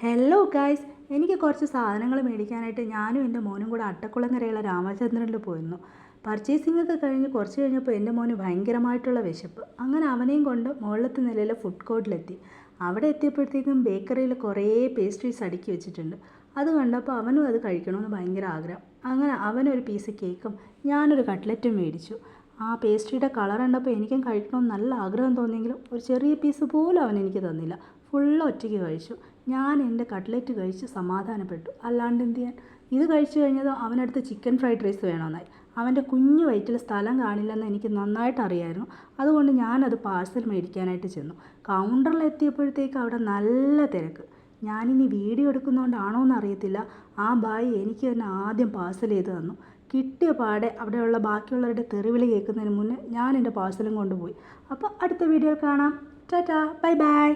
Hello guys, എനിക്ക് കുറച്ച് സാധനങ്ങൾ മേടിക്കാനായിട്ട് ഞാനും എൻ്റെ മോനും കൂടെ അട്ടക്കുളങ്ങരയുള്ള രാമചന്ദ്രനിൽ പോയിരുന്നു. പർച്ചേസിംഗ് ഒക്കെ കഴിഞ്ഞ് കുറച്ച് കഴിഞ്ഞപ്പോൾ എൻ്റെ മോന് ഭയങ്കരമായിട്ടുള്ള വിശപ്പ്. അങ്ങനെ അവനെയും കൊണ്ട് മുകളിലത്തെ നിലയിലെ ഫുഡ് കോർട്ടിലെത്തി. അവിടെ എത്തിയപ്പോഴത്തേക്കും ബേക്കറിയിൽ കുറേ പേസ്ട്രീസ് അടുക്കി വെച്ചിട്ടുണ്ട്. അത് കണ്ടപ്പോൾ അവനും അത് കഴിക്കണമെന്ന് ഭയങ്കര ആഗ്രഹം. അങ്ങനെ അവനൊരു പീസ് കേക്കും ഞാനൊരു കട്ട്ലറ്റും മേടിച്ചു. ആ പേസ്ട്രിയുടെ കളർ കണ്ടപ്പോൾ എനിക്കും കഴിക്കണമെന്ന് നല്ല ആഗ്രഹം തോന്നിയെങ്കിലും ഒരു ചെറിയ പീസ് പോലും അവൻ എനിക്ക് തന്നില്ല. ഫുള്ള് ഒറ്റയ്ക്ക് കഴിച്ചു. ഞാൻ എൻ്റെ കട്ട്ലറ്റ് കഴിച്ച് സമാധാനപ്പെട്ടു. അല്ലാണ്ട് എന്ത് ചെയ്യാൻ? ഇത് കഴിച്ചു കഴിഞ്ഞതും അവനടുത്ത് ചിക്കൻ ഫ്രൈഡ് റൈസ് വേണമെന്നായി. അവൻ്റെ കുഞ്ഞു വയറ്റിൽ സ്ഥലം കാണില്ലെന്ന് എനിക്ക് നന്നായിട്ട് അറിയായിരുന്നു. അതുകൊണ്ട് ഞാനത് പാഴ്സൽ മേടിക്കാനായിട്ട് ചെന്നു. കൗണ്ടറിലെത്തിയപ്പോഴത്തേക്ക് അവിടെ നല്ല തിരക്ക്. ഞാനിനി വീഡിയോ എടുക്കുന്നതുകൊണ്ടാണോ എന്നറിയത്തില്ല, ആ ബായി എനിക്ക് തന്നെ ആദ്യം പാഴ്സൽ ചെയ്ത് തന്നു. കിട്ടിയ പാടെ അവിടെയുള്ള ബാക്കിയുള്ളവരുടെ തെറിവിളി കേൾക്കുന്നതിന് മുന്നേ ഞാൻ എൻ്റെ പാഴ്സലും കൊണ്ടുപോയി. അപ്പോൾ അടുത്ത വീഡിയോ കാണാം. Tata, bye bye.